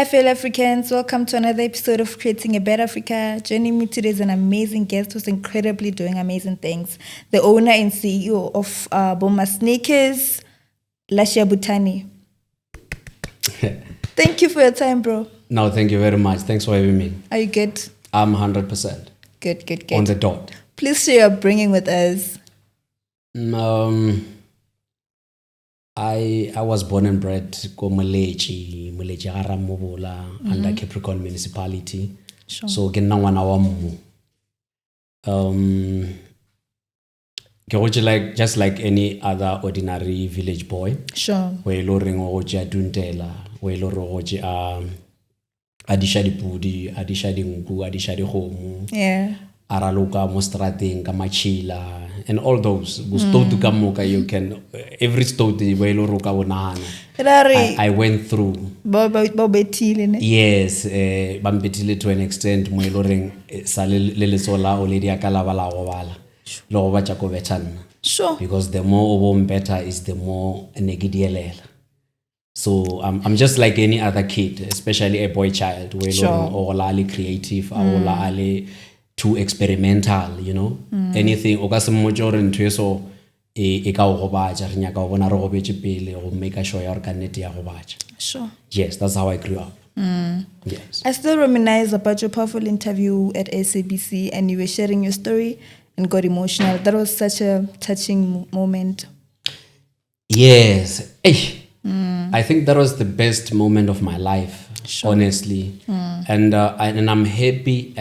fellow Africans. Welcome to another episode of Creating a Better Africa. Joining me today is an amazing guest who's incredibly doing amazing things. The owner and CEO of Bomma Sneakers, Lacia Buthane. Thank you for your time, bro. No, thank you very much. Thanks for having me. Are you good? I'm 100%. Good. On the dot. Please share your upbringing with us. I was born and bred ko Lacia under Capricorn municipality. Sure. So ke nna ngwana wa mmu. Like just like any other ordinary village boy. Sure. Where loring oja duntela, where loroja adisha di pudi, adisha di nku, adisha di homu. Yeah. Araluka mostrating kamachila and all those to kamuka you can every story where loruka wonahana. I went through. Yes, bambetile to an extent mo loring salele sola already akalabala wala. Lo ba tshako betana. Sure. Because the more better is the more negidielela. So I'm just like any other kid, especially a boy child where all are creative, all are too experimental, you know. Anything okasemojo into so e ka go baja re nyaka go bona re go betse pele go make sure ya re ka nete ya go baja. Sure. Yes, that's how I grew up. Yes. I still reminisce about your powerful interview at SABC, and you were sharing your story and got emotional. That was such a touching moment. Yes. I think that was the best moment of my life, honestly. And I'm happy,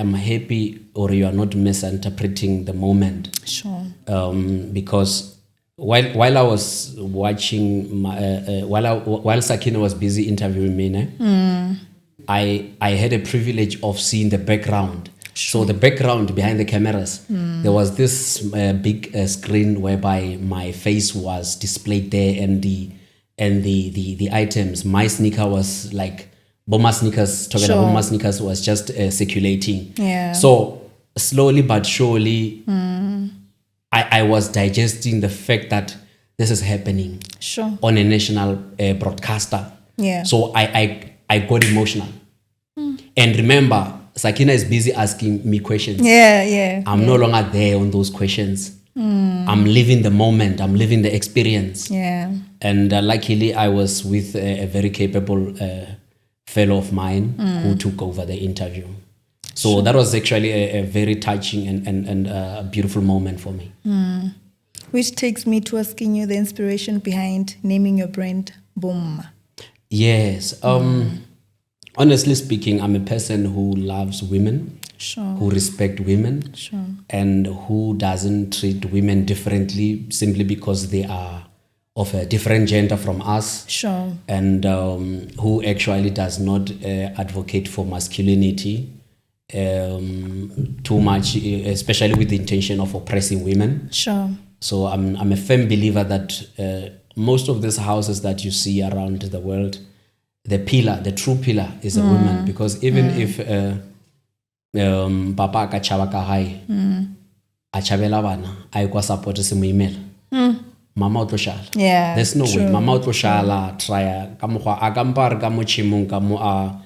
or you are not misinterpreting the moment. Sure. Because while I was watching, while Sakina was busy interviewing me, I had a privilege of seeing the background. Sure. So the background behind the cameras, there was this big screen whereby my face was displayed there, and the items. My sneaker was like Bomma Sneakers. Thobela Bomma Sneakers was just circulating. Yeah. So slowly but surely, I was digesting the fact that this is happening. Sure. On a national broadcaster. Yeah. So I got emotional. And remember, Sakina is busy asking me questions. Yeah. I'm no longer there on those questions. I'm living the moment. I'm living the experience. Yeah. And luckily, I was with a very capable fellow of mine who took over the interview. So that was actually a very touching and a beautiful moment for me. Which takes me to asking you the inspiration behind naming your brand Buma. Yes. Honestly speaking, I'm a person who loves women, who respect women, and who doesn't treat women differently simply because they are of a different gender from us. Sure. And who actually does not advocate for masculinity too much, especially with the intention of oppressing women. Sure. So I'm a firm believer that most of these houses that you see around the world, the true pillar is a woman. Because even if papa ka chaba ka hai a chabela bana a kwa support se moimela mama o tlo shala. Yeah, there's no way mama o tlo shala try ka mogwa a kampare ka mochimong ka mo a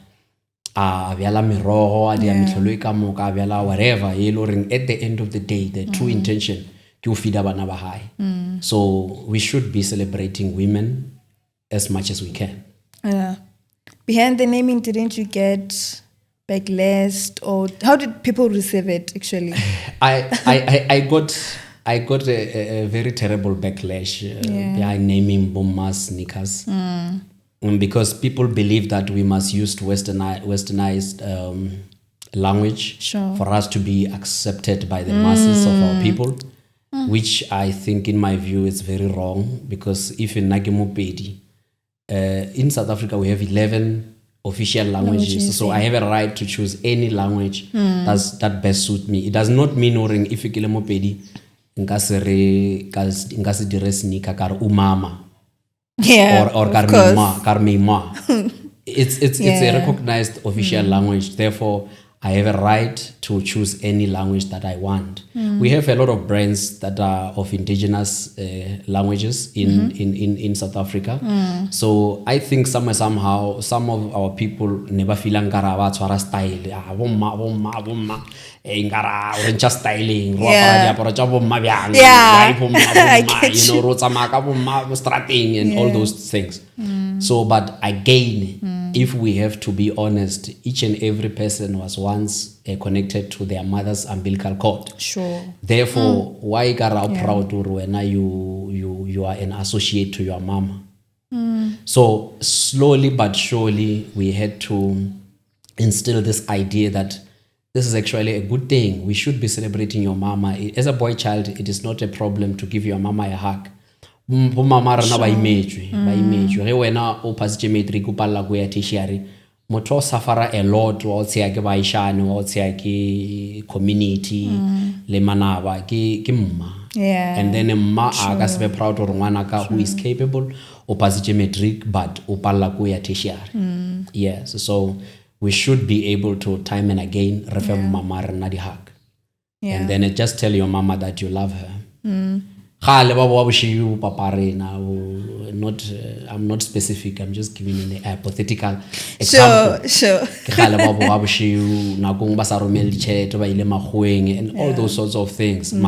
bjala merogo a dia metlholo ka mo ka bjala whatever e loring at the end of the day the true intention ke o feeda bana ba hai. So we should be celebrating women as much as we can. Yeah. Behind the naming, didn't you get backlash, or how did people receive it actually? I got a very terrible backlash behind naming Bomma Sneakers. Because people believe that we must use westernized language for us to be accepted by the masses of our people, which I think in my view is very wrong. Because if in Nagimopedi, in South Africa we have 11 official languages, so I have a right to choose any language that best suit me. It does not mean if you kill mopedi nkase dire sneaker kar umama or kar meima. It's a recognized official language. Therefore I have a right to choose any language that I want. We have a lot of brands that are of indigenous languages in South Africa. So I think somehow some of our people never feel angara tswara style. Bomma. Ingara orange styling. Yeah. Rotamaka bomma strating and all those things. So, but again, if we have to be honest, each and every person was once connected to their mother's umbilical cord. Sure. Therefore, why gara proud when you are an associate to your mama? So slowly but surely, we had to instill this idea that this is actually a good thing. We should be celebrating your mama. As a boy child, it is not a problem to give your mama a hug. Mama rana ba imejwe ge wena o passitse matric o palla go ya tertiary motho o suffer a lot wa o tseya ke baishane wa o tseya ke community le manaba ke mma. And then mma a ka se be proud or ngwana ka who is capable o passitse matric but o palla go ya tertiary. Yes, so we should be able to time and again refer mama rana di hug. And then just tell your mama that you love her. I'm not specific. I'm just giving you a hypothetical example. Sure. And all those sorts of things. You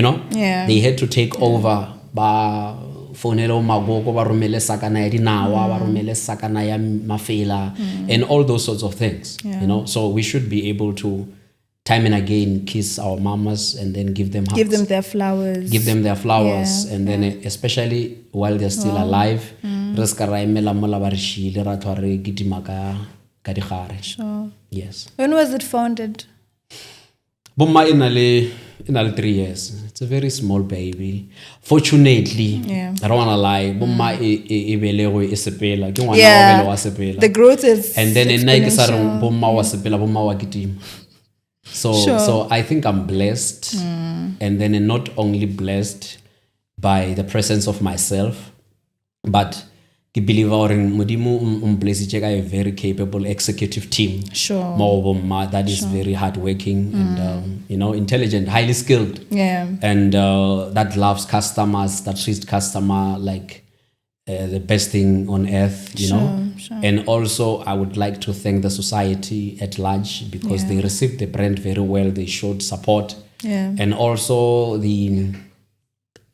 know, they had to take over. Fonelo magoko ba romele sakana ya dinawa ba romele sakana ya mafela and all those sorts of things, you know. So we should be able to time and again kiss our mamas and then give them hugs, give them their flowers, and then especially while they're still alive, Sure. Yes. When was it founded? Buma in 3 years. It's a very small baby. Fortunately, I don't want to lie. Buma isepela. The growth is and then exponential. Buma wasepela, Buma wakitim. So I think I'm blessed, and then not only blessed by the presence of myself, but I believe a very capable executive team. Sure. That is very hardworking and intelligent, highly skilled. And that loves customers, that treats customer like the best thing on earth, you know. Sure. And also, I would like to thank the society at large because they received the brand very well. They showed support, and also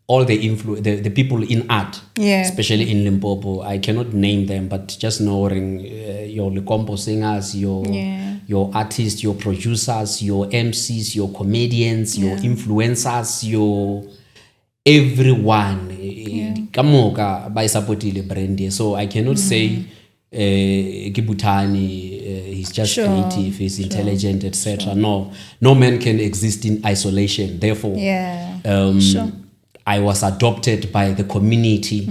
all the people in art, especially in Limpopo. I cannot name them, but just knowing your Limpopo singers, your artists, your producers, your MCs, your comedians, your influencers, your everyone. Kamoka by supporting the brand. So I cannot say Buthane, he's just creative, he's intelligent, etc. No man can exist in isolation. Therefore, I was adopted by the community.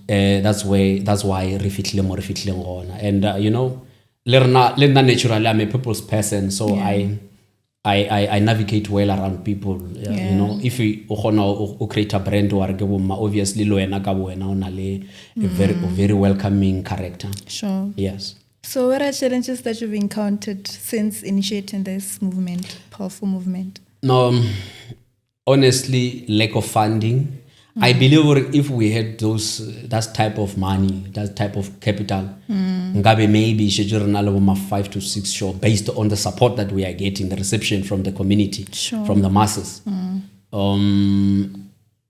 That's why refitleng gona. And lerna naturally I'm a people's person, so I navigate well around people. You know, if we create a brand or obviously lo wena ka wena o na le a very welcoming character. Sure. Yes. So what are challenges that you've encountered since initiating this movement, powerful movement? Honestly, lack of funding. I believe if we had that type of money, that type of capital, maybe schedule 5 to 6 show based on the support that we are getting, the reception from the community, from the masses.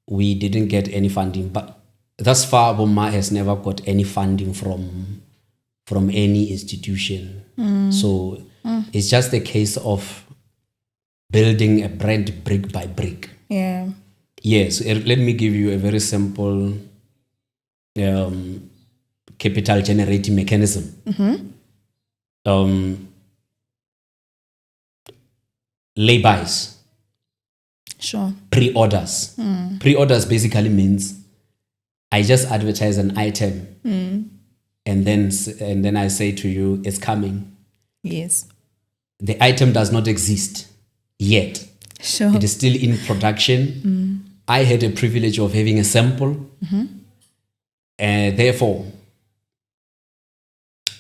We didn't get any funding, but thus far, Buma has never got any funding from any institution. So it's just a case of building a brand brick by brick. Yes, let me give you a very simple capital generating mechanism. Lay-bys. Sure. Pre-orders. Pre-orders basically means I just advertise an item and then I say to you, it's coming. Yes. The item does not exist yet. Sure. It is still in production. I had a privilege of having a sample. Therefore,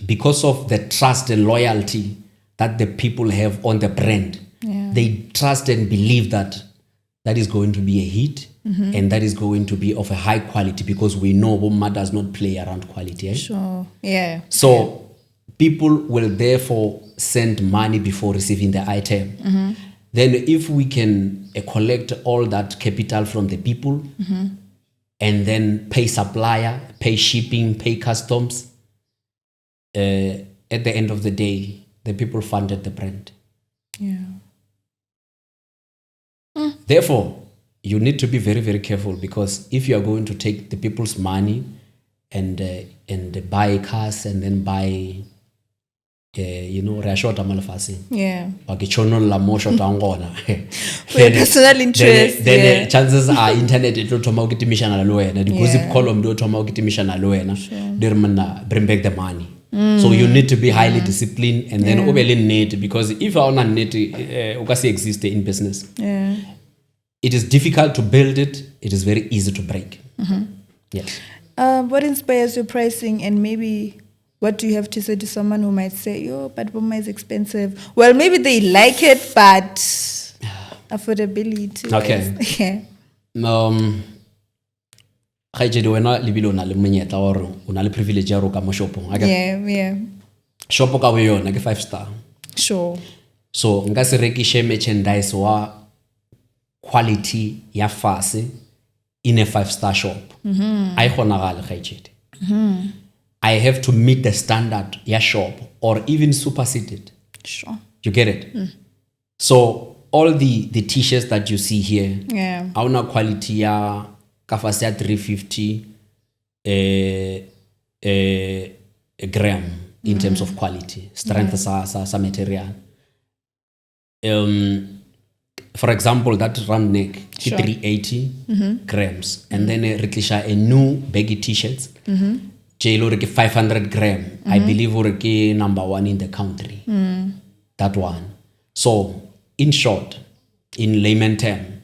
because of the trust and loyalty that the people have on the brand, they trust and believe that is going to be a hit and that is going to be of a high quality, because we know Buma does not play around quality. Sure. Yeah. So people will therefore send money before receiving the item. Then if we can collect all that capital from the people and then pay supplier, pay shipping, pay customs, at the end of the day, the people funded the brand. Yeah. Therefore, you need to be very, very careful, because if you are going to take the people's money and buy cars and then buy, rashota malafasi. Yeah. Personal interest. Then chances are internet it will toma ukitimisha na loena. The gossip column do toma ukitimisha na loena. Bring back the money. So you need to be highly disciplined and then overly need, because if you are not need ukasi exist in business. Yeah. It is difficult to build it. It is very easy to break. Yes. What inspires your pricing, and maybe what do you have to say to someone who might say, "Yo, but Buma is expensive"? Well, maybe they like it, but affordability. Okay. Yeah. Wena libilo na le monyetla or una le privilege ya ro ka mo shopo. Yeah. Shopo ka bo yona ke 5-star. Sure. So nka se rekishe merchandise wa quality ya fase in a 5-star shop. I khonagale gaitshedi. I have to meet the standard ya shop or even supersede it. Sure. You get it? So all the t-shirts that you see here, auna quality ya kafase ya 350 gram in terms of quality, strength sa material. For example, that round neck, 380 grams, and then rekisha a new baggy t-shirts, jailo 500 gram. I believe we're number 1 in the country. That one. So, in short, in layman term,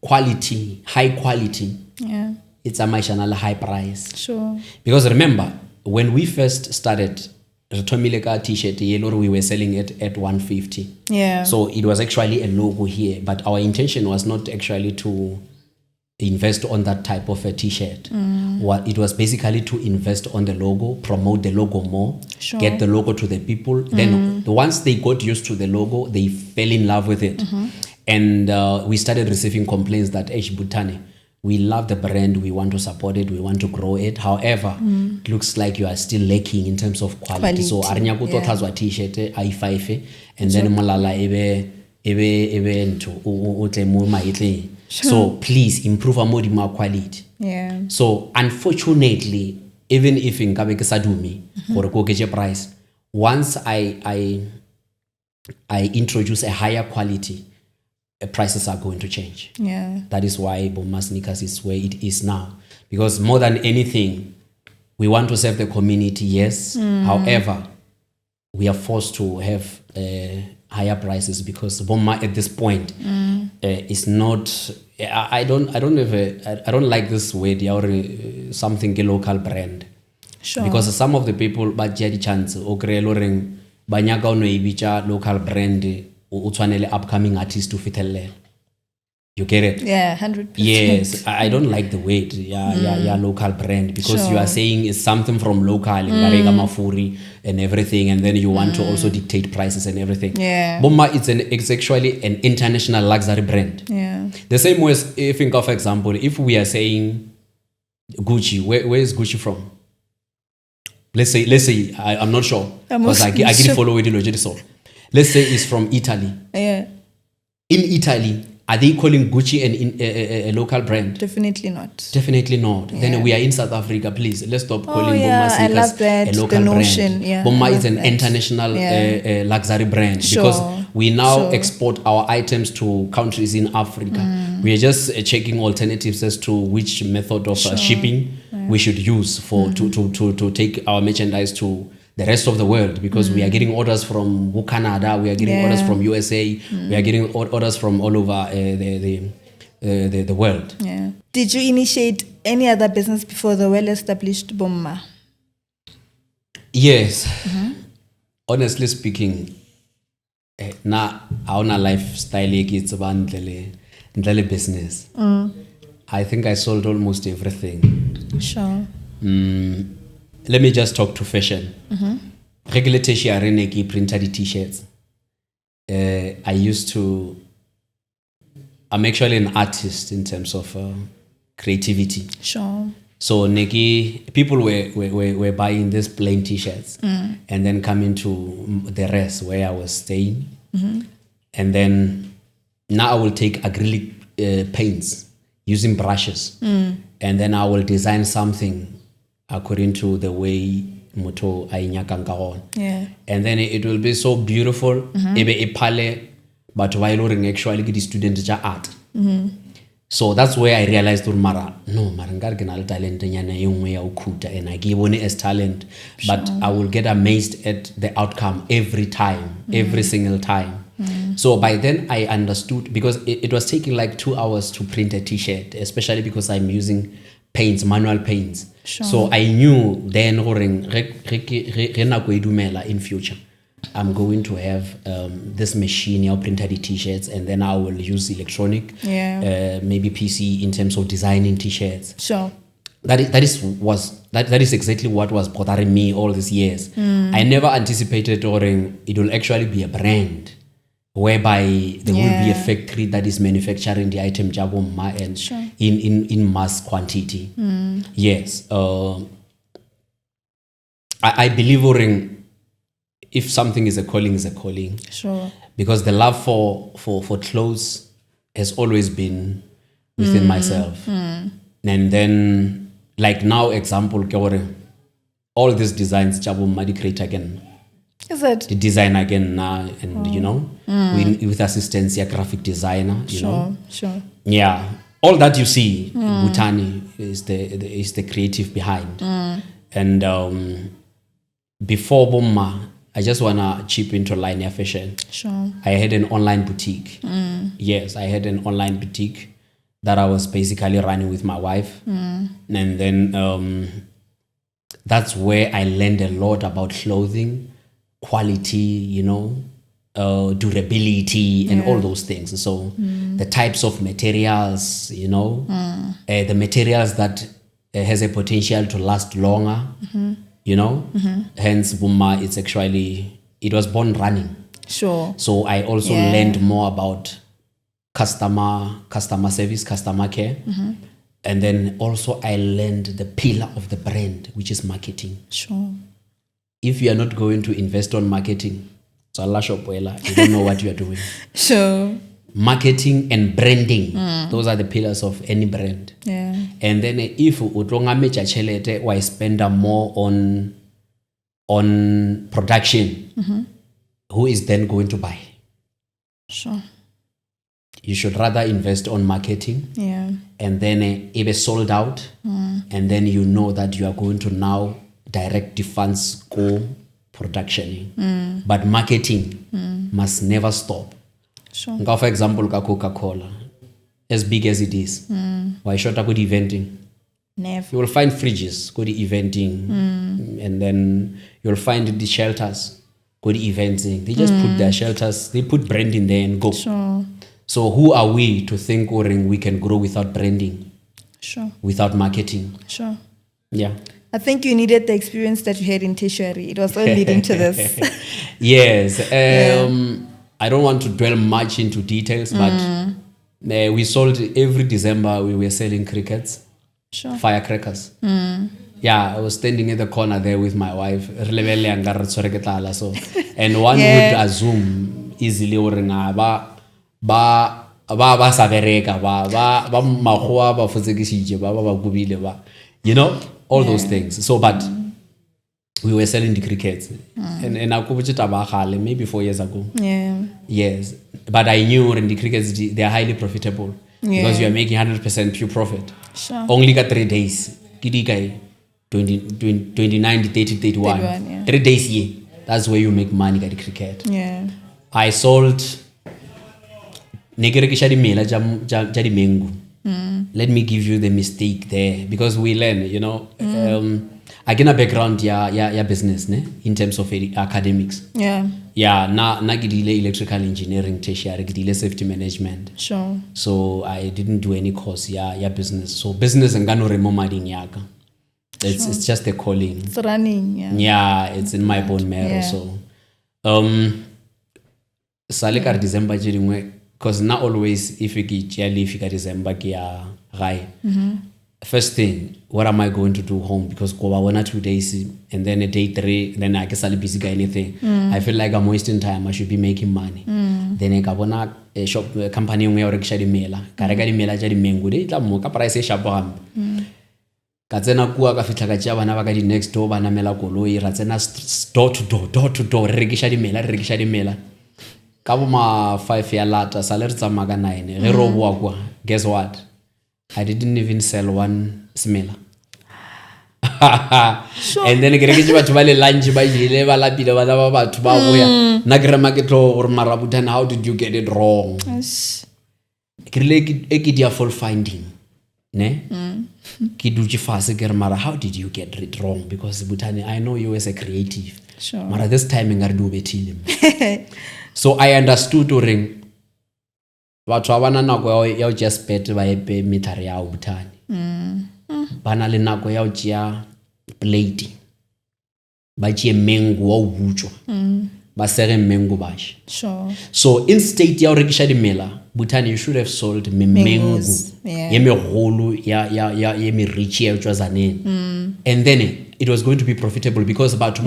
quality, high quality, it's a high price. Sure. Because remember, when we first started, Tomileka t-shirt, we were selling it at 150. Yeah. So it was actually a logo here, but our intention was not actually to invest on that type of a t-shirt. What it was basically to invest on the logo, promote the logo more, get the logo to the people. Then once they got used to the logo, they fell in love with it. And we started receiving complaints that Buthane, we love the brand, we want to support it, we want to grow it. However, it looks like you are still lacking in terms of quality. So arinya kutothazwa t-shirt i5 and then malala ebe into utle maitle. So please improve more quality. Yeah. So unfortunately, even if in kabe ke sadumi or go get price, once I introduce a higher quality, prices are going to change. Yeah. That is why Bomma Sneakers is where it is now. Because more than anything, we want to serve the community, yes. However, we are forced to have higher prices because Buma at this point is not. I don't like this word or something a local brand. Sure. Because some of the people but jadi chance o create banyaka ono ibicha local brand utshwanele upcoming artist to fitelle. You get it? Yeah, 100%. Yes, I don't like the word local brand because you are saying it's something from local, mafuri and everything, and then you want to also dictate prices and everything. Yeah. Buma, it's actually an international luxury brand. Yeah. The same way as, if think of example, if we are saying Gucci, where is Gucci from? Let's say I'm not sure because I get follow with the logic. So let's say it's from Italy. Yeah. In Italy, are they calling Gucci a local brand? Definitely not. Definitely not. Yeah. Then we are in South Africa. Please, let's stop calling Bomma Sneakers a local brand. Yeah, Bomma is an international luxury brand because we now export our items to countries in Africa. We are just checking alternatives as to which method of shipping we should use for to take our merchandise to the rest of the world, because we are getting orders from Canada, we are getting orders from USA, we are getting orders from all over the world. Yeah. Did you initiate any other business before the well-established Buma? Yes. Honestly speaking, na our lifestyle it's about the business. I think I sold almost everything. Sure. Let me just talk to fashion. Regular tertiary printed t-shirts. I'm actually an artist in terms of creativity. Sure. So people were buying these plain t-shirts and then coming to the rest where I was staying. And then now I will take acrylic paints using brushes. And then I will design something according to the way moto ainyaka. Yeah. And then it will be so beautiful. Ebe ipale, but while actually the student art. So that's where I realized mara ngar talent and I give only as talent, but I will get amazed at the outcome every time, every single time. So by then I understood, because it was taking like 2 hours to print a t-shirt, especially because I'm using paints, manual paints. Sure. So I knew then in future I'm going to have this machine, I'll print the t-shirts, and then I will use electronic, maybe PC in terms of designing t-shirts. Sure. That is exactly what was bothering me all these years. I never anticipated it will actually be a brand whereby there will be a factory that is manufacturing the item Bomma and in mass quantity. Yes. I believe if something is a calling, is a calling. Sure. Because the love for clothes has always been within myself. And then, like now, example, all these designs, Bomma create again. Is it? The design again now, and with assistance, a graphic designer. Sure. Yeah, all that you see, Buthane is the creative behind. And before Buma, I just wanna chip into linear fashion. Sure. I had an online boutique. Yes, I had an online boutique that I was basically running with my wife, and then that's where I learned a lot about clothing, quality, durability, and all those things. So the types of materials, the materials that has a potential to last longer, hence Buma, it was born running. Sure. So I also learned more about customer service, customer care. And then also I learned the pillar of the brand, which is marketing. Sure. If you are not going to invest on marketing, you don't know what you are doing. Sure. Marketing and branding, those are the pillars of any brand. Yeah. And then if why spend more on production, who is then going to buy? Sure. You should rather invest on marketing. Yeah. And then if it's sold out, and then you know that you are going to now direct the funds go production. But marketing must never stop. Sure. For example, Coca-Cola, as big as it is, why short go the eventing? Never. You will find fridges, go the eventing, and then you'll find the shelters, go the eventing. They just put their shelters, they put branding there and go. Sure. So who are we to think we can grow without branding? Sure. Without marketing? Sure. Yeah. I think you needed the experience that you had in tertiary. It was all leading to this. Yes. I don't want to dwell much into details, but we sold every December, we were selling crickets, firecrackers. Yeah, I was standing in the corner there with my wife. So, and one would assume easily all those things. So, but we were selling the crickets, and maybe 4 years ago. Yeah. Yes, but I knew in the crickets they are highly profitable because you are making 100% pure profit. Sure. Only got 3 days. 29, 30, 31. 31, 3 days here. That's where you make money at the cricket. Yeah. I sold. Let me give you the mistake there because we learn, I get a background ya business ne in terms of academics. Yeah, na ke dile electrical engineering tertiary, ke dile safety management. Sure. So I didn't do any course ya business. So business ngano re mo mading yaka. It's just a calling. It's running, Yeah, it's in my bone marrow. So Salika December because not always if you get leave December kia gai. First thing, what am I going to do home? Because go 1 or 2 days and then a day 3, then I guess I'll be busy anything. I feel like I'm wasting time. I should be making money. Then I go a shop company where I rekisha di mela. Kareka di mela jadi mengu de itla mo ka price e shop ham. Ka tsena kua ka fitla ka tsia bana ba ka di next door bana mela koloi ra tsena door to door rekisha di mela. Ka bo ma 5 year later salary tsa maga 9. Re ro bua kwa. Guess what? I didn't even sell one smeller. Sure. And then get batho ba le lunch ba ile ba lapile ba ba batho ba goya na ke re maketlo or mara Buthane, how did you get it wrong? Yes. Ke le ke dia full finding ne ke dutse fase ke re mara how did you get it wrong? Because Buthane, I know you as a creative. Sure. Mara this time ngari do betile. So I understood during batho ba bana nako ya o just bet ba epe metare ya Buthane. Bana le nako ya o tsia plate ba tsie mengu wa butswa ba sere mengu bash. Sure. So instead ya o rekisha di mela Buthane, you should have sold mengu ye megolo ya me rich ya tswa zaneng. And then it was going to be profitable because batho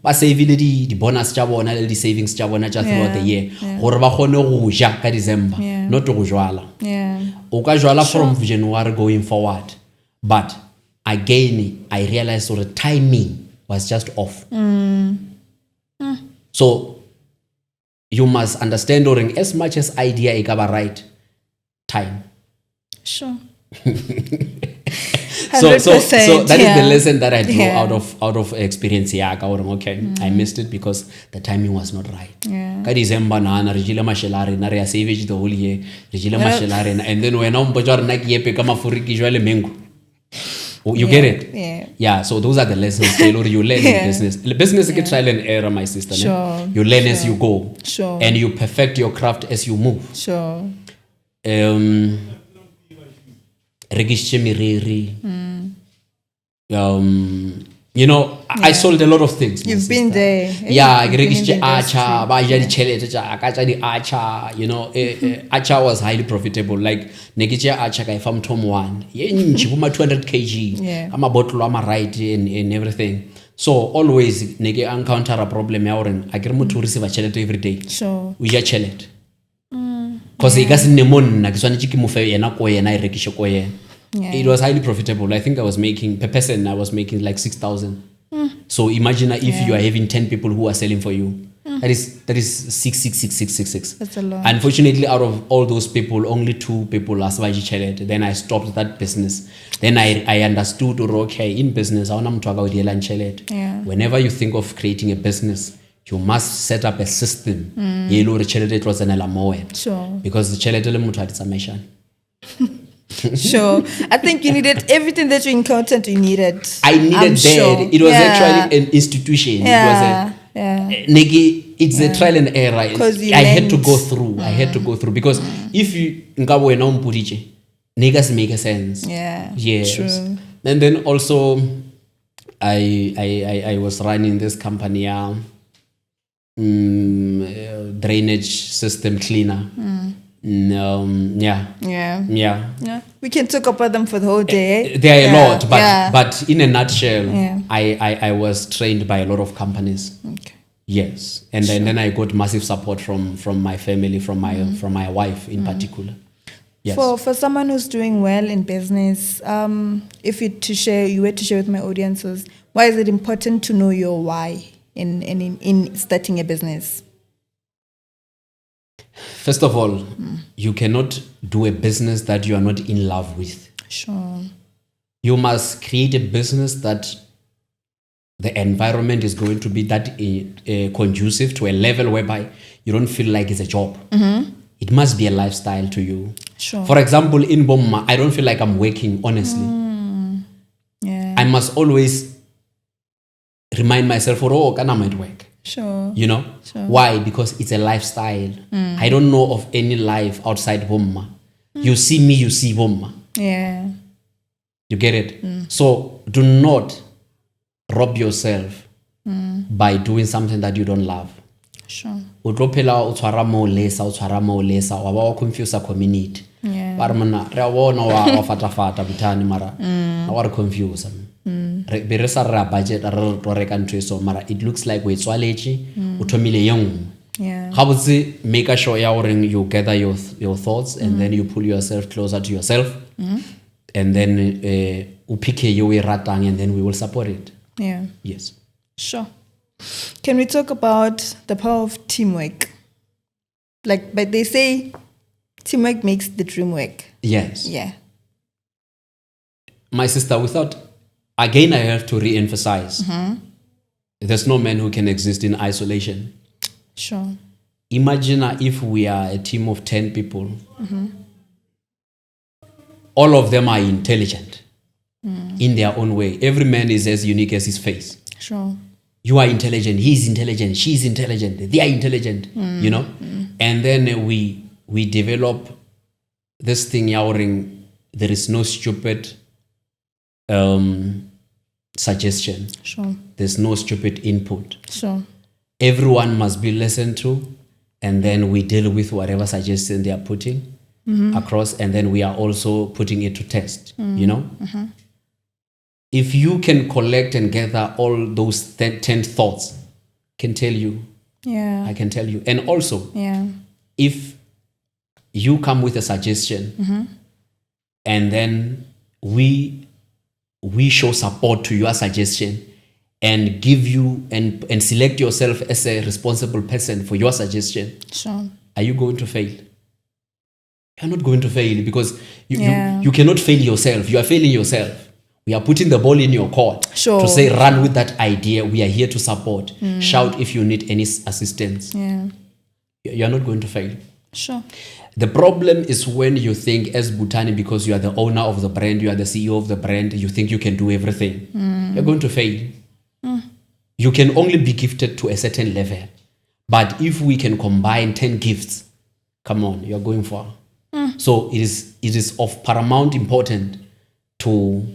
ba save di bonus tsa bona le di savings tsa bona tsa throughout the year gore ba gone go ja ka December, not go jwala. O ka jwala from January going forward. But again, I realized the timing was just off. So you must understand during as much as idea is right time. Sure. So that is the lesson that I drew out of experience. I missed it because the timing was not right. Ka December na regile mashelare na re savage the whole year regile mashelare and then when I'm bojor na ke epe ka mafuri ki jwale mengu. You get it? Yeah, so those are the lessons you learn in business. Business is trial and error, my sister. Sure. You learn as you go. Sure. And you perfect your craft as you move. Sure. Registre miriri. You know, I sold a lot of things. You've been there. Yeah, registre acha, ba ja di chelete ja, ka ja di acha, you know, acha was highly profitable. Like negiche acha kai from Tom 1. Ye nchi buma 200 kg. Ama bottle ama right and everything. So always nege encounter a problem ya oren. Agir muthu receive chelete every day. Sure. We ja chelete. Because he got ne mon na kiswana chiki mufe yena ko yena irekishe ko yena. It was highly profitable. I think I was making per person I was making like 6,000. So imagine if you are having 10 people who are selling for you. That is 6. That's a lot. Unfortunately, out of all those people, only 2 people are Swaji Chelet. Then I stopped that business. Then I understood okay, in business, whenever you think of creating a business, you must set up a system. Sure. Because the Chelet Sure. I think you needed everything that you encountered. You needed. I needed that. Sure. It was actually an institution. Yeah. It's a trial and error. I had to go through. Because if you ngabo ena umpuriche, niggas make a sense. Yeah. Yes. True. And then also I was running this company drainage system cleaner. We can talk about them for the whole day. They are a lot, but in a nutshell, I was trained by a lot of companies. Okay. Yes, and then I got massive support from my family, from my wife in particular. Yes. For someone who's doing well in business, if you were to share with my audiences, why is it important to know your why in starting a business? First of all, you cannot do a business that you are not in love with. Sure. You must create a business that the environment is going to be that conducive to a level whereby you don't feel like it's a job. It must be a lifestyle to you. Sure. For example, in Buma, I don't feel like I'm working, honestly. Yeah. I must always remind myself, oh, can I might work? Sure. You know? Sure. Why? Because it's a lifestyle. I don't know of any life outside Buma. You see me, you see Buma. Yeah. You get it? So do not rob yourself by doing something that you don't love. Sure. O tlo phela o tshwara mo lesa wa ba o confuse community. Yeah. Ba re monna re a bona wa fatafata Buthane mara a wa re confuse. Be re sa re budget re to reka ntwe so mara it looks like we tswaletse o thomile yeng. Yeah. How would you make sure you gather your thoughts and then you pull yourself closer to yourself and then pick you ratang and then we will support it. Yeah. Yes. Sure. Can we talk about the power of teamwork? But they say teamwork makes the dream work. Yes. Yeah. My sister, again, I have to re-emphasize, there's no man who can exist in isolation. Sure. Imagine if we are a team of 10 people. All of them are intelligent in their own way. Every man is as unique as his face. Sure. You are intelligent, he's intelligent, she's intelligent, they are intelligent, you know? And then we develop this thing, there is no stupid suggestion. Sure. There's no stupid input. Sure. Everyone must be listened to, and then we deal with whatever suggestion they are putting across, and then we are also putting it to test, you know? If you can collect and gather all those 10 thoughts, I can tell you. And also, if you come with a suggestion and then we show support to your suggestion and give you and select yourself as a responsible person for your suggestion, sure. Are you going to fail? You're not going to fail because you cannot fail yourself. You are failing yourself. We are putting the ball in your court to say, run with that idea. We are here to support. Shout if you need any assistance. Yeah. You're not going to fail. Sure. The problem is when you think as Buthane, because you are the owner of the brand, you are the CEO of the brand, you think you can do everything. You're going to fail. You can only be gifted to a certain level. But if we can combine 10 gifts, come on, you're going far. So it is of paramount importance to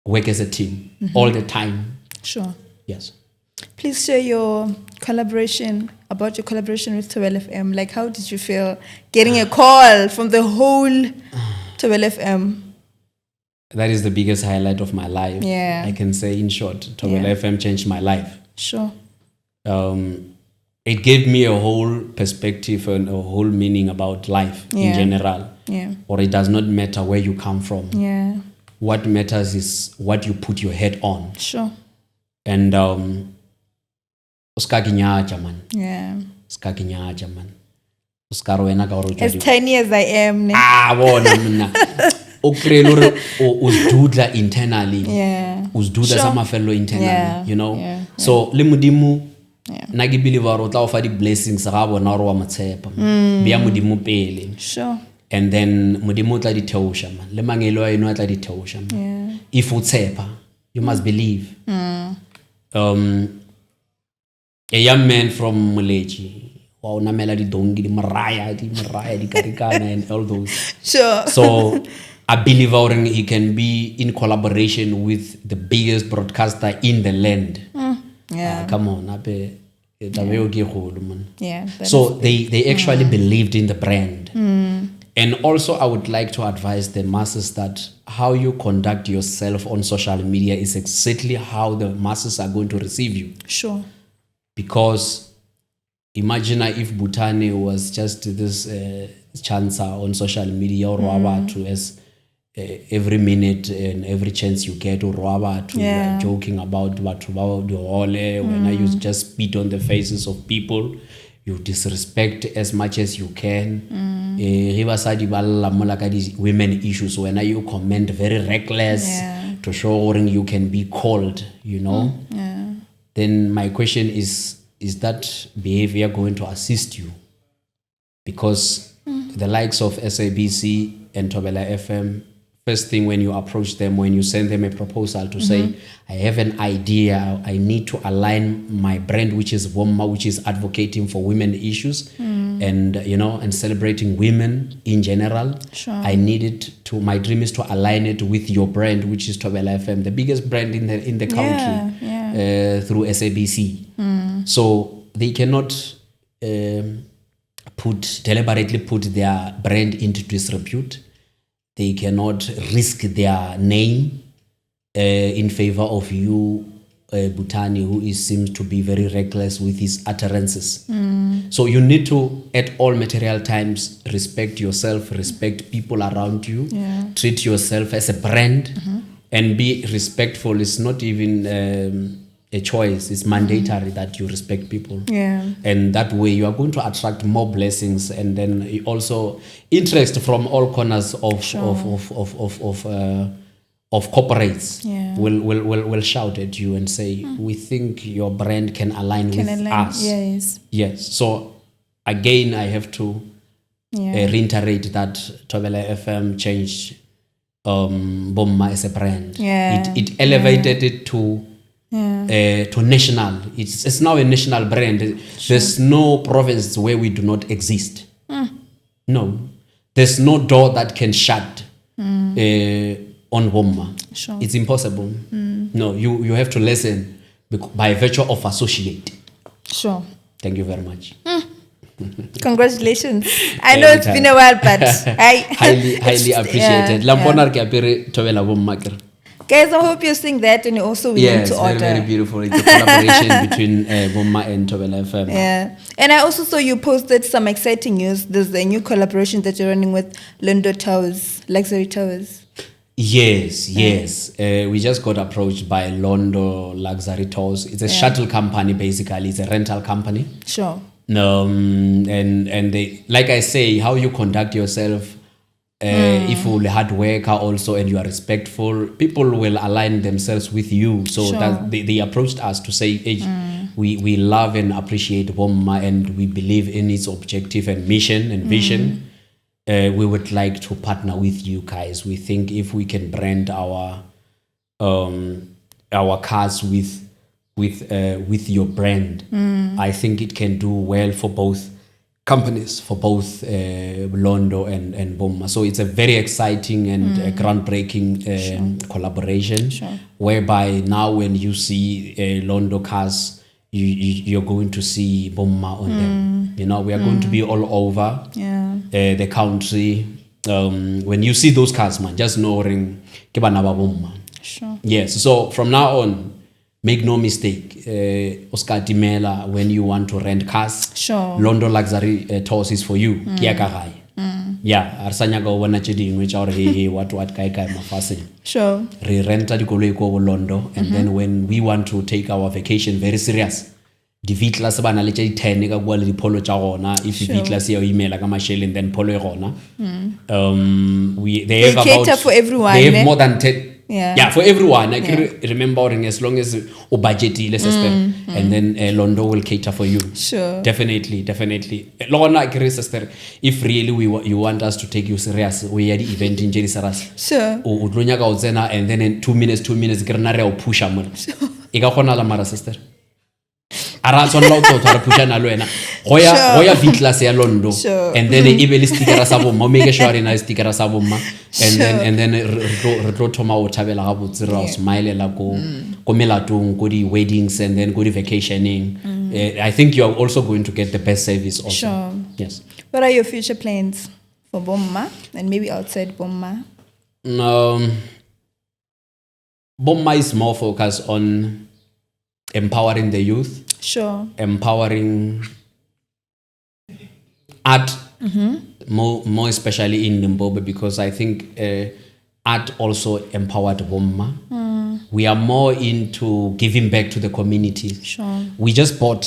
work as a team all the time. Sure. Yes. Please share your collaboration with Thobela FM. Like, how did you feel getting a call from the whole Thobela FM? That is the biggest highlight of my life. Yeah. I can say in short, Thobela FM changed my life. Sure. It gave me a whole perspective and a whole meaning about life in general. Yeah. Or it does not matter where you come from. Yeah. What matters is what you put your head on. Sure. And man. Yeah. Man. As tiny as I am. Uzdudla internally. Yeah. Uzdudla samafelo internally, you know. Yeah. So limudimu nagi believer o tla o fa di blessings ga bona ro wa motshepa. Bia modimo pele. Sure. And then modimo tla di theosha man. Le mangelo a eno tla di theosha man. Yeah. If utsepa, you must believe. A young man from Muleji. Wow, namela di dongi, di maraya, di karikana and all those. Sure. So I believe he can be in collaboration with the biggest broadcaster in the land. Yeah. Come on, Yeah. So they actually believed in the brand. And also I would like to advise the masses that how you conduct yourself on social media is exactly how the masses are going to receive you. Sure. Because imagine if Buthane was just this chancer on social media or to as every minute and every chance you get or to joking about what the whole when you just spit on the faces of people, you disrespect as much as you can. Women issues when you comment very reckless to show you can be called, you know. Then my question is that behavior going to assist you? Because the likes of SABC and Thobela FM, first thing when you approach them, when you send them a proposal to say, I have an idea, I need to align my brand, which is Bomma, which is advocating for women issues and, and celebrating women in general. Sure. I need it to, my dream is to align it with your brand, which is Thobela FM, the biggest brand in the country, through SABC. So they cannot deliberately put their brand into disrepute. They cannot risk their name in favor of you, Buthane, who seems to be very reckless with his utterances. So you need to, at all material times, respect yourself, respect people around you, treat yourself as a brand, and be respectful. It's not even a choice. It's mandatory that you respect people. And that way you are going to attract more blessings, and then also interest from all corners of corporates will shout at you and say, we think your brand can align with us. Yes. So again, I have to reiterate that Thobela FM changed Buma as a brand. It elevated it to national. It's now a national brand. There's no province where we do not exist. No. There's no door that can shut on Buma. It's impossible. No, you have to listen by virtue of associate. Thank you very much. Congratulations. I know it's been a while, but I highly appreciated. Lamponar ke apere Thobela Buma. Guys, I hope you're seeing that, and you're also willing to order. Yes, very beautiful. It's a collaboration between Buma and Thobela FM. And I also saw you posted some exciting news. There's a new collaboration that you're running with Londo Towers, Luxury Towers. Yes. We just got approached by Londo Luxury Towers. It's a shuttle company, basically. It's a rental company. And they, like I say, how you conduct yourself. If you're a hard worker also and you are respectful, people will align themselves with you. So that they approached us to say, hey, we love and appreciate Buma, and we believe in its objective and mission and vision. We would like to partner with you guys. We think if we can brand our cars with your brand, I think it can do well for both companies, for both Londo and Buma. So it's a very exciting and groundbreaking collaboration, whereby now when you see Londo cars, you're going to see Buma on them. We are going to be all over the country. When you see those cars, man, just knowing ke bana ba Buma. Yes. So from now on, make no mistake, Oscar Dimela, when you want to rent cars, Londo Luxury Tours is for you. Kia kagai. Arsanya go wana chidi which are what kai mafasi. Re renta di koloi ko Londo, and then when we want to take our vacation very serious, di vitla se bana le tse 10 ka bua le di polo tsa gona, if di vitla se yo email ka mashele and then polo e gona. They cater for everyone. They have more than 10. For everyone. I can remembering as long as o budget and then Londo will cater for you. Definitely. Lona I can sister, if really you want us to take you serious, we are the event in Jerusaras. O udlonya ka uzena, and then in 2 minutes kirnare o push amon. Ika khona la mara sister. Ara son lo to tara pusha na loena. Hoya vitla se Londo. And then ibeli sticker sa Buma, make sure ina sticker sa Buma. And then retlo thoma o thabela ga botsira o smile la go melatong go di weddings and then go di vacationing. I think you are also going to get the best service also. Yes. What are your future plans for Buma and maybe outside Buma? Buma is more focused on empowering the youth. Empowering art, more especially in Limpopo, because I think art also empowered Buma. We are more into giving back to the community. We just bought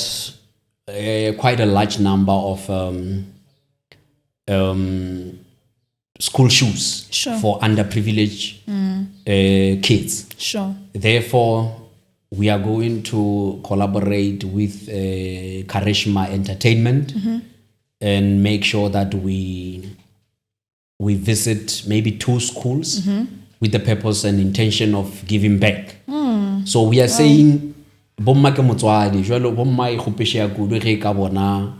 quite a large number of school shoes for underprivileged kids. Therefore, we are going to collaborate with Karishma Entertainment and make sure that we we visit maybe 2 schools with the purpose and intention of giving back. So we are saying bomma ke motswadi jwalo bomma e khopeshe ya kudu ge ka bona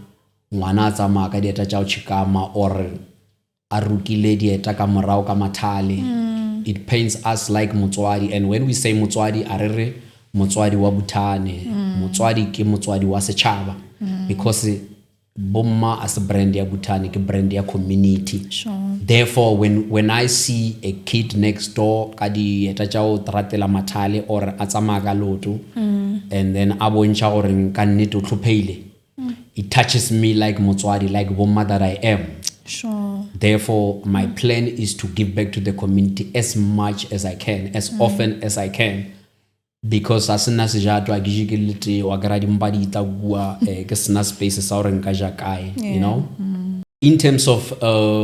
ngwana tsa maka dieta tsa chikama or a rukile dieta ka morao ka mathale. It pains us like motswadi, and when we say motswadi arere motswadi wa Buthane, motswadi ke motswadi wa setjhaba, because Buma as a brand ya Buthane ke brand ya community. Sure. Therefore when I see a kid next door ka di eta tsa o tratela mathale or a tsamaya ka loto and then a bontsha gore nka nnete o tlhophile, it touches me like motswadi, like Buma that I am. Sure. Therefore my plan is to give back to the community as much as I can, as often as I can, because as soon as I gijigility wa garadi mbadi itagua ke sna space sa hore nka ja kae, you know. In terms of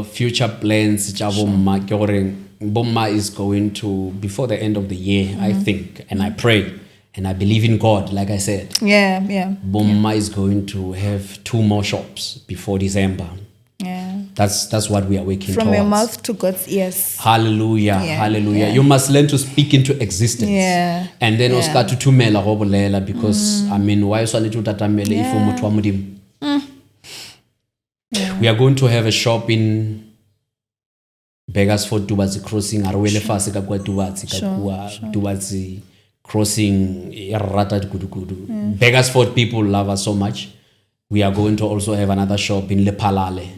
future plans ja Buma ke gore Buma is going to, before the end of the year, I think, and I pray and I believe in God, like I said. Yeah. Buma is going to have 2 more shops before December. Yeah. That's what we are working From towards. your mouth to God's ears. Hallelujah. Yeah, Hallelujah. yeah. You must learn to speak into existence. Yeah. And then Yeah. Oscar to tumela go bolela, because I mean, why so little tatamele if motho wa modimo. We are going to have a shop in Begersford Tubatsi crossing arwele fase ka kwa Tubatsi ka kwa Tubatsi crossing rata kudu. Begersford people love us so much. We are going to also have another shop in Lephalale.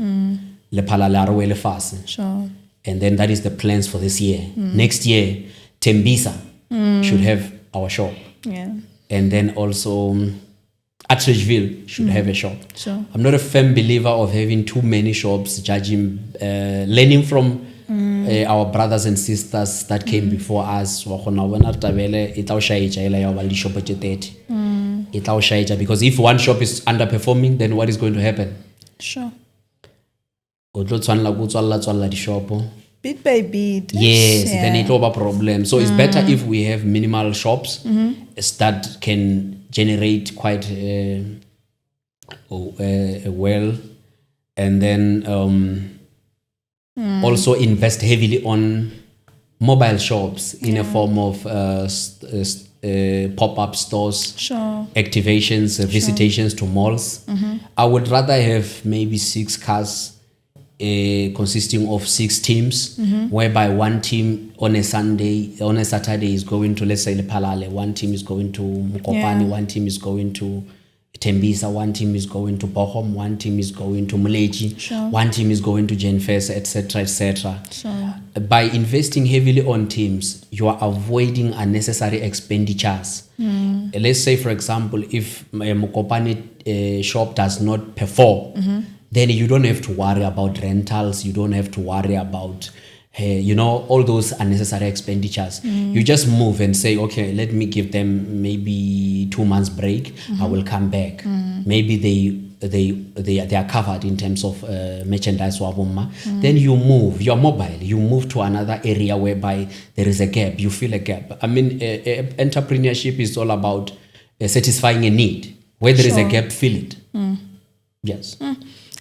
Lephalale arwele fase. Sure. And then that is the plans for this year. Next year, Tembisa should have our shop. Yeah. And then also Atteridgeville should have a shop. Sure. I'm not a firm believer of having too many shops, judging, learning from our brothers and sisters that came before us. Because if one shop is underperforming, then what is going to happen? Sure. Bit by bit. Yes, Yeah. then it will be a problem. So it's better if we have minimal shops that can generate quite well, and then also invest heavily on mobile shops in a form of pop-up stores, Sure. activations, visitations to malls. I would rather have maybe 6 cars consisting of 6 teams, whereby one team on a Saturday is going to, let's say, Lephalale, one team is going to Mokopane, one team is going to Tembisa, one team is going to Bochum, one team is going to Muleji, one team is going to Genfes, etc., etc. Sure. By investing heavily on teams, you are avoiding unnecessary expenditures. Let's say, for example, if a Mokopane shop does not perform, then you don't have to worry about rentals, you don't have to worry about all those unnecessary expenditures. You just move and say, okay, let me give them maybe 2 months break. I will come back. Maybe they are covered in terms of merchandise wa Buma. Then you move, you're mobile, you move to another area whereby there is a gap, you feel a gap. I mean, entrepreneurship is all about satisfying a need. Where there is a gap, fill it. Yes.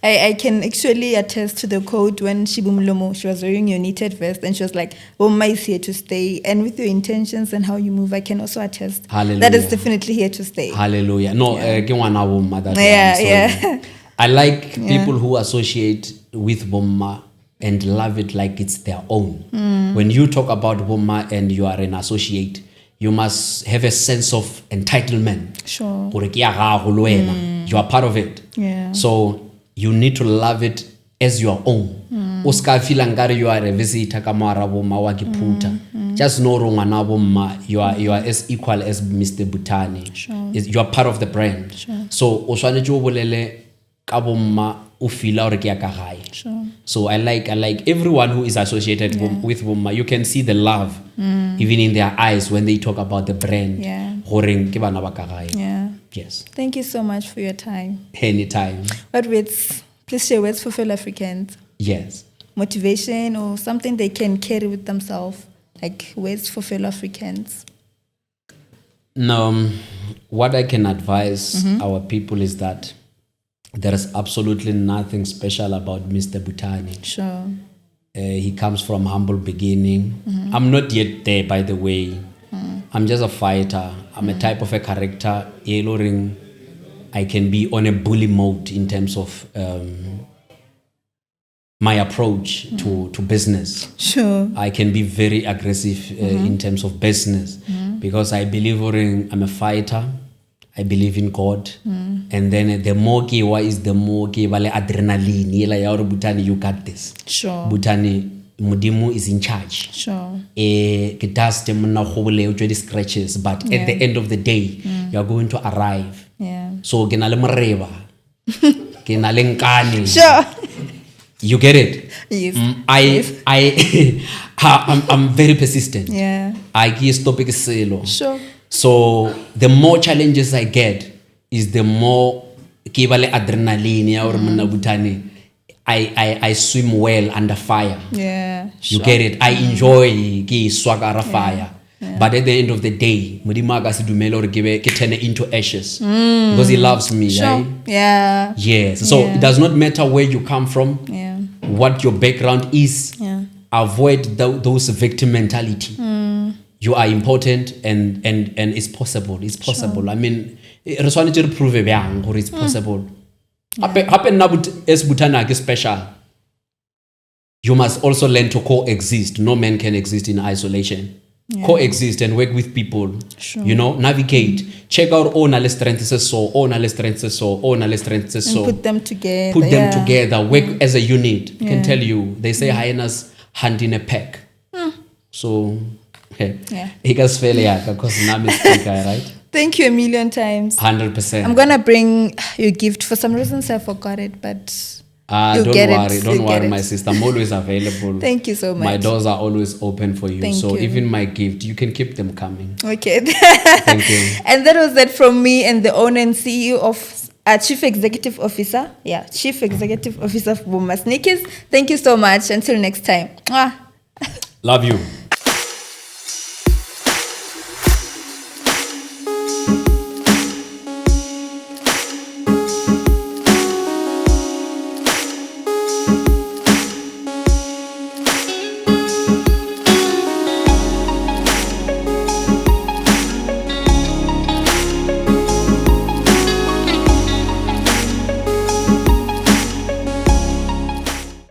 I can actually attest to the quote when Shibumlomo, she was wearing your knitted vest and she was like, Buma is here to stay. And with your intentions and how you move, I can also attest. Hallelujah. That is definitely here to stay. Hallelujah. No, Yeah. I like people who associate with Buma and love it like it's their own. When you talk about Buma and you are an associate, you must have a sense of entitlement. Sure. You are part of it. Yeah. So you need to love it as your own. Uska feel angari you are a visitor kamara Buma wa kiputa. Just know Buma, you are as equal as Mr. Buthane. Sure. You are part of the brand. Sure. So oswane jo bolele ka Buma o feel ore ke ya ka gae. Sure. So I like everyone who is associated with Buma. You can see the love even in their eyes when they talk about the brand. Yeah. Horeng ke bana ba ka gae. Yeah. Yes. Thank you so much for your time. Anytime. What words? Please share words for fellow Africans. Yes. Motivation or something they can carry with themselves, like words for fellow Africans. Now, what I can advise our people is that there is absolutely nothing special about Mr. Buthane. Sure. He comes from humble beginning. I'm not yet there, by the way. I'm just a fighter. I'm a type of a character. I can be on a bully mode in terms of my approach to business. Sure. I can be very aggressive in terms of business because I believe I'm a fighter. I believe in God. And then the more is the more adrenaline. Buthane, you got this. Sure. Buthane, Mudimu is in charge. Sure. Scratches, but at the end of the day, you're going to arrive. Yeah. So, Sure. You get it? Yes. I'm very persistent. Yeah. I give topic silo. Sure. So the more challenges I get is the more adrenaline or Buthane. I swim well under fire. Yeah. You Sure. get it? I enjoy swagara fire. Yeah. But at the end of the day, Mudimaga Sidumelo turn into ashes. Because he loves me. Sure. Right? Yeah. Yes. So it does not matter where you come from, Yeah. what your background is. Yeah. Avoid those victim mentality. You are important and it's possible. It's possible. I mean, it's prove it's possible. Happen as Buthane special. You must also learn to coexist. No man can exist in isolation. Yeah. Coexist and work with people. Sure. Navigate. Check out all our strengths so. Put them together. Put them together. Work as a unit. I can tell you. They say hyenas hunt in a pack. So he gets failure because I'm a speaker, right? Thank you a million times. 100%. I'm gonna bring your gift. For some reasons I forgot it, but don't worry, my sister. I'm always available. Thank you so much. My doors are always open for you. Thank you. Even my gift, you can keep them coming. Okay. Thank you. And that was it from me and the owner and CEO of Chief Executive Officer. Yeah, Chief Executive Officer of Bomma Sneakers. Thank you so much. Until next time. Love you.